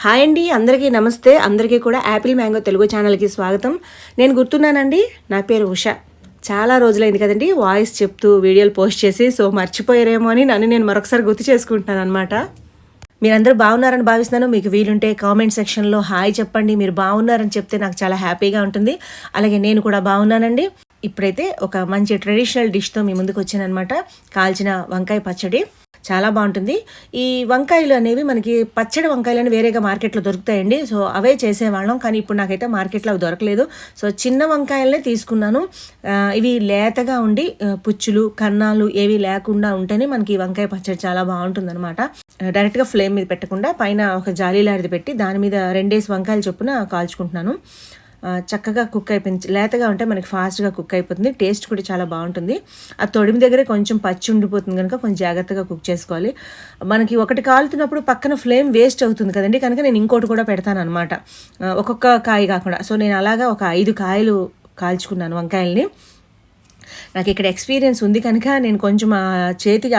Hi అండి, అందరికీ నమస్తే. అందరికీ కూడా యాపిల్ మ్యాంగో తెలుగు ఛానల్కి స్వాగతం. నేను గుర్తున్నానండి, నా పేరు ఉష. చాలా రోజులైంది కదండి వాయిస్ చెప్తూ వీడియోలు పోస్ట్ చేసి. సో మర్చిపోయారేమో అని నేను మరొకసారి గుర్తు చేసుకుంటున్నాను అనమాట. మీరందరూ బాగున్నారని భావిస్తున్నాను. మీకు వీలుంటే కామెంట్ సెక్షన్లో హాయ్ చెప్పండి. మీరు బాగున్నారని చెప్తే నాకు చాలా హ్యాపీగా ఉంటుంది. అలాగే నేను కూడా బాగున్నానండి. ఇప్పుడైతే ఒక మంచి ట్రెడిషనల్ డిష్తో మీ ముందుకు వచ్చానమాట. కాల్చిన వంకాయ పచ్చడి చాలా బాగుంటుంది. ఈ వంకాయలు అనేవి మనకి పచ్చడి వంకాయలు అని వేరేగా మార్కెట్లో దొరుకుతాయండి. సో అవే చేసేవాళ్ళం, కానీ ఇప్పుడు నాకైతే మార్కెట్లో అవి దొరకలేదు. సో చిన్న వంకాయలనే తీసుకున్నాను. ఇవి లేతగా ఉండి పుచ్చులు కన్నాలు ఏవి లేకుండా ఉంటేనే మనకి వంకాయ పచ్చడి చాలా బాగుంటుంది అనమాట. డైరెక్ట్గా ఫ్లేమ్ మీద పెట్టకుండా పైన ఒక జాలీలాడిది పెట్టి దాని మీద 2 వంకాయలు చొప్పున కాల్చుకుంటున్నాను. చక్కగా కుక్ అయిపోయింది. లేతగా ఉంటే మనకి ఫాస్ట్గా కుక్ అయిపోతుంది. టేస్ట్ కూడా చాలా బాగుంటుంది. ఆ తొడిమి దగ్గరే కొంచెం పచ్చి ఉండిపోతుంది కనుక కొంచెం జాగ్రత్తగా కుక్ చేసుకోవాలి. మనకి ఒకటి కాలుతున్నప్పుడు పక్కన ఫ్లేమ్ వేస్ట్ అవుతుంది కదండి, కనుక నేను ఇంకోటి కూడా పెడతాను అనమాట, ఒక్కొక్క కాయ కాకుండా. సో నేను అలాగా ఒక 5 కాయలు కాల్చుకున్నాను వంకాయల్ని. నాకు ఇక్కడ ఎక్స్పీరియన్స్ ఉంది కనుక నేను కొంచెం ఆ చేతికి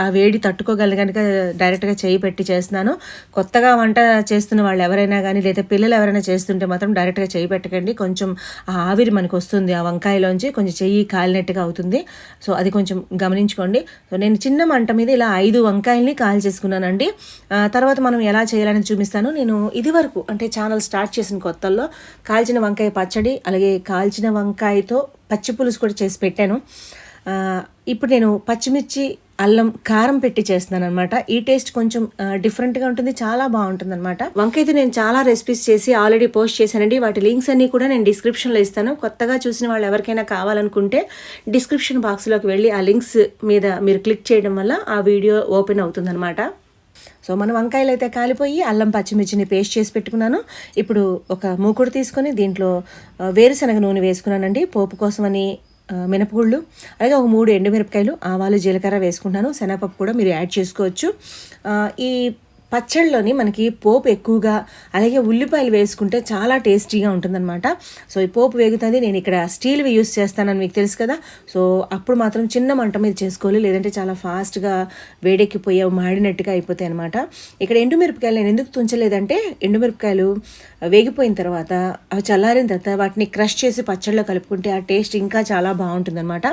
ఆ వేడి తట్టుకోగలను కనుక డైరెక్ట్గా చేయి పెట్టి చేస్తున్నాను. కొత్తగా వంట చేస్తున్న వాళ్ళు ఎవరైనా కానీ లేదా పిల్లలు ఎవరైనా చేస్తుంటే మాత్రం డైరెక్ట్గా చేయి పెట్టకండి. కొంచెం ఆ ఆవిరి మనకు వస్తుంది, ఆ వంకాయలోంచి కొంచెం చెయ్యి కాలినట్టుగా అవుతుంది. సో అది కొంచెం గమనించుకోండి. సో నేను చిన్న మంట మీద ఇలా 5 వంకాయల్ని కాల్చేసుకున్నానండి. తర్వాత మనం ఎలా చేయాలని చూపిస్తాను. నేను ఇది వరకు అంటే ఛానల్ స్టార్ట్ చేసిన కొత్తల్లో కాల్చిన వంకాయ పచ్చడి అలాగే కాల్చిన వంకాయతో పచ్చి పులుసు కూడా చేసి పెట్టాను. ఇప్పుడు నేను పచ్చిమిర్చి అల్లం కారం పెట్టి చేస్తున్నాను అనమాట. ఈ టేస్ట్ కొంచెం డిఫరెంట్గా ఉంటుంది, చాలా బాగుంటుంది అనమాట. వంకాయతో నేను చాలా రెసిపీస్ చేసి ఆల్రెడీ పోస్ట్ చేశానండి. వాటి లింక్స్ అన్నీ కూడా నేను డిస్క్రిప్షన్లో ఇస్తాను. కొత్తగా చూసిన వాళ్ళు ఎవరికైనా కావాలనుకుంటే డిస్క్రిప్షన్ బాక్స్లోకి వెళ్ళి ఆ లింక్స్ మీద మీరు క్లిక్ చేయడం వల్ల ఆ వీడియో ఓపెన్ అవుతుంది అనమాట. సో మన వంకాయలు అయితే కాలిపోయి అల్లం పచ్చిమిర్చిని పేస్ట్ చేసి పెట్టుకున్నాను. ఇప్పుడు ఒక మూకుడు తీసుకొని దీంట్లో వేరుశనగ నూనె వేసుకున్నానండి. పోపు కోసమని మినపగుళ్ళు అలాగే ఒక 3 ఎండుమిరపకాయలు ఆవాలు జీలకర్ర వేసుకుంటాను. శనగపప్పు కూడా మీరు యాడ్ చేసుకోవచ్చు. ఈ పచ్చళ్ళలోని మనకి పోపు ఎక్కువగా అలాగే ఉల్లిపాయలు వేసుకుంటే చాలా టేస్టీగా ఉంటుందన్నమాట. సో ఈ పోపు వేగుతుంది. నేను ఇక్కడ స్టీల్వి యూస్ చేస్తానని మీకు తెలుసు కదా. సో అప్పుడు మాత్రం చిన్న మంట మీద చేసుకోవాలి, లేదంటే చాలా ఫాస్ట్గా వేడెక్కిపోయి మాడినట్టుగా అయిపోతాయి అనమాట. ఇక్కడ ఎండుమిరపకాయలు నేను ఎందుకు తుంచలేదంటే ఎండుమిరపకాయలు వేగిపోయిన తర్వాత అవి చల్లారిన తర్వాత వాటిని క్రష్ చేసి పచ్చళ్ళలో కలుపుకుంటే ఆ టేస్ట్ ఇంకా చాలా బాగుంటుందన్నమాట.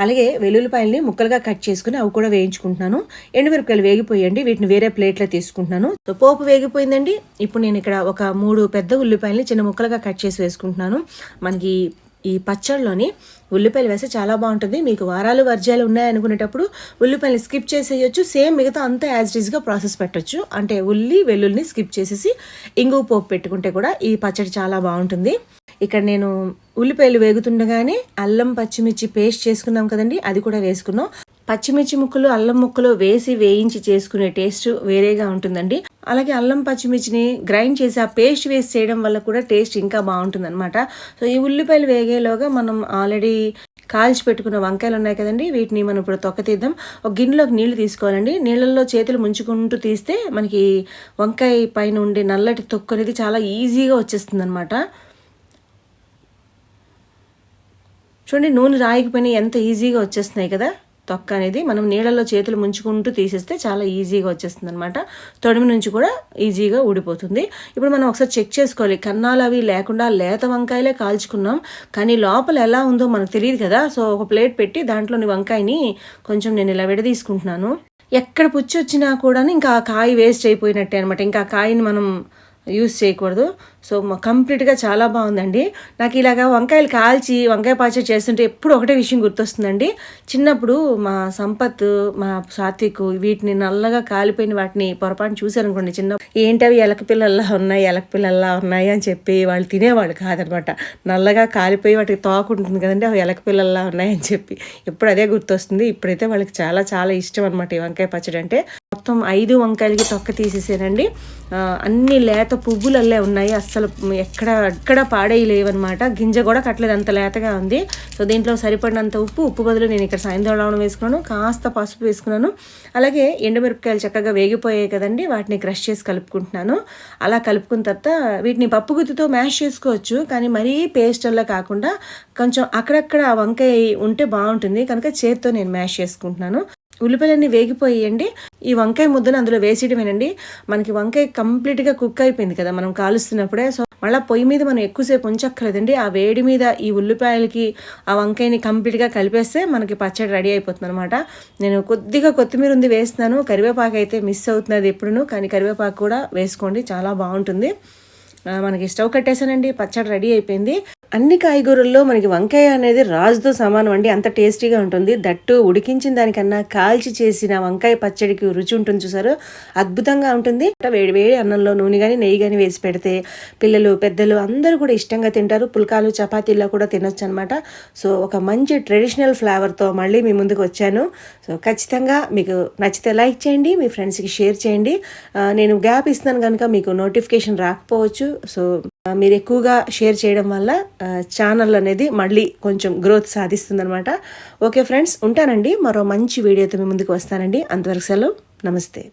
అలాగే వెల్లుల్లిపాయలని ముక్కలుగా కట్ చేసుకుని అవి కూడా వేయించుకుంటున్నాను. ఎండుమిరపకాయలు వేగిపోయండి, వీటిని వేరే ప్లేట్లో తీసుకుంటున్నాను. సో పోపు వేగిపోయిందండి. ఇప్పుడు నేను ఇక్కడ ఒక 3 పెద్ద ఉల్లిపాయలని చిన్న ముక్కలుగా కట్ చేసి వేసుకుంటున్నాను. మనకి ఈ పచ్చళ్ళలోని ఉల్లిపాయలు వేస్తే చాలా బాగుంటుంది. మీకు వారాలు వర్జాలు ఉన్నాయనుకునేటప్పుడు ఉల్లిపాయలు స్కిప్ చేసేయచ్చు. సేమ్ మిగతా అంతా యాజ్ ఇట్ ఈస్గా ప్రాసెస్ పెట్టచ్చు. అంటే వెల్లుల్లిని స్కిప్ చేసేసి ఇంగువ పోపు పెట్టుకుంటే కూడా ఈ పచ్చడి చాలా బాగుంటుంది. ఇక్కడ నేను ఉల్లిపాయలు వేగుతుండగానే అల్లం పచ్చిమిర్చి పేస్ట్ చేసుకున్నాం కదండి, అది కూడా వేసుకున్నాం. పచ్చిమిర్చి ముక్కలు అల్లం ముక్కలు వేసి వేయించి చేసుకునే టేస్ట్ వేరేగా ఉంటుందండి. అలాగే అల్లం పచ్చిమిర్చిని గ్రైండ్ చేసి ఆ పేస్ట్ వేసి చేయడం వల్ల కూడా టేస్ట్ ఇంకా బాగుంటుంది అనమాట. సో ఈ ఉల్లిపాయలు వేగేలోగా మనం ఆల్రెడీ కాల్చి పెట్టుకున్న వంకాయలు ఉన్నాయి కదండి, వీటిని మనం ఇప్పుడు తొక్క తీద్దాం. ఒక గిన్నెలోకి నీళ్లు తీసుకోవాలండి. నీళ్ళల్లో చేతులు ముంచుకుంటూ తీస్తే మనకి వంకాయ పైన ఉండే నల్లటి తొక్కు అనేది చాలా ఈజీగా వచ్చేస్తుంది అనమాట. చూడండి, నూనె రాయకపోయినా ఎంత ఈజీగా వచ్చేస్తున్నాయి కదా. తొక్క అనేది మనం నీళ్ళల్లో చేతులు ముంచుకుంటూ తీసేస్తే చాలా ఈజీగా వచ్చేస్తుంది అనమాట. తొడిమి నుంచి కూడా ఈజీగా ఊడిపోతుంది. ఇప్పుడు మనం ఒకసారి చెక్ చేసుకోవాలి. కన్నాలు అవి లేకుండా లేత వంకాయలే కాల్చుకున్నాం, కానీ లోపల ఎలా ఉందో మనకు తెలియదు కదా. సో ఒక ప్లేట్ పెట్టి దాంట్లోని వంకాయని కొంచెం నేను ఇలా విడదీసుకుంటున్నాను. ఎక్కడ పుచ్చి వచ్చినా కూడా ఇంకా ఆ కాయ వేస్ట్ అయిపోయినట్టే అనమాట. ఇంకా ఆ కాయని మనం యూస్ చేయకూడదు. సో కంప్లీట్గా చాలా బాగుందండి. నాకు ఇలాగా వంకాయలు కాల్చి వంకాయ పచ్చడి చేస్తుంటే ఎప్పుడు ఒకటే విషయం గుర్తొస్తుందండి. చిన్నప్పుడు మా సంపత్ మా సాత్విక్ వీటిని నల్లగా కాలిపోయిన వాటిని పొరపాటు చూశారనుకోండి, చిన్న ఏంటవి ఎలక పిల్లల్లా ఉన్నాయి అని చెప్పి వాళ్ళు తినేవాళ్ళు కాదనమాట. నల్లగా కాలిపోయి వాటికి తోక ఉంటుంది కదండి, అవి ఎలక పిల్లల్లా ఉన్నాయని చెప్పి ఎప్పుడు అదే గుర్తొస్తుంది. ఇప్పుడైతే వాళ్ళకి చాలా చాలా ఇష్టం అనమాట ఈ వంకాయ పచ్చడి అంటే. మొత్తం 5 వంకాయలకి తొక్క తీసేసానండి. అన్ని లేత పువ్వులల్లే ఉన్నాయి, అస్సలు ఎక్కడ పాడేయలేవన్నమాట. గింజ కూడా కట్టలేదు, అంత లేతగా ఉంది. సో దీంట్లో సరిపడినంత ఉప్పు బదులు నేను ఇక్కడ సాయంత్రం లవణం వేసుకున్నాను, కాస్త పసుపు వేసుకున్నాను. అలాగే ఎండుమిరపకాయలు చక్కగా వేగిపోయాయి కదండి, వాటిని క్రష్ చేసి కలుపుకుంటున్నాను. అలా కలుపుకున్న తర్వాత వీటిని పప్పు గుత్తితో మ్యాష్ చేసుకోవచ్చు, కానీ మరీ పేస్ట్ అలా కాకుండా కొంచెం అక్కడక్కడ వంకాయ ఉంటే బాగుంటుంది కనుక చేతితో నేను మ్యాష్ చేసుకుంటున్నాను. ఉల్లిపాయలన్నీ వేగిపోయాయండి. ఈ వంకాయ ముద్దను అందులో వేసేయడమేనండి. మనకి వంకాయ కంప్లీట్గా కుక్ అయిపోయింది కదా మనం కాలుస్తున్నప్పుడే. సో మళ్ళీ పొయ్యి మీద మనం ఎక్కువసేపు ఉంచక్కర్లేదండి. ఆ వేడి మీద ఈ ఉల్లిపాయలకి ఆ వంకాయని కంప్లీట్గా కలిపేస్తే మనకి పచ్చడి రెడీ అయిపోతుంది అనమాట. నేను కొద్దిగా కొత్తిమీర ఉంది వేస్తున్నాను, కరివేపాకు అయితే మిస్ అవుతున్నది ఎప్పుడును, కానీ కరివేపాకు కూడా వేసుకోండి, చాలా బాగుంటుంది. మనకి స్టవ్ కట్టేసానండి, పచ్చడి రెడీ అయిపోయింది. అన్ని కాయగూరల్లో మనకి వంకాయ అనేది రాజుతో సమానం అండి, అంత టేస్టీగా ఉంటుంది. దట్టు ఉడికించిన దానికన్నా కాల్చి చేసిన వంకాయ పచ్చడికి రుచి ఉంటుంది చూసారు, అద్భుతంగా ఉంటుంది. వేడి వేడి అన్నంలో నూనె కానీ నెయ్యి కానీ వేసి పెడితే పిల్లలు పెద్దలు అందరూ కూడా ఇష్టంగా తింటారు. పుల్కాలు చపాతీల్లో కూడా తినొచ్చు అనమాట. సో ఒక మంచి ట్రెడిషనల్ ఫ్లేవర్తో మళ్ళీ మీ ముందుకు వచ్చాను. సో ఖచ్చితంగా మీకు నచ్చితే లైక్ చేయండి, మీ ఫ్రెండ్స్కి షేర్ చేయండి. నేను గ్యాప్ ఇస్తున్నాను కనుక మీకు నోటిఫికేషన్ రాకపోవచ్చు. సో మీరు ఎక్కువగా షేర్ చేయడం వల్ల ఛానల్ అనేది మళ్ళీ కొంచెం గ్రోత్ సాధిస్తుంది అనమాట. ఓకే ఫ్రెండ్స్, ఉంటానండి. మరో మంచి వీడియోతో మీ ముందుకు వస్తానండి. అంతవరకు సెలవు, నమస్తే.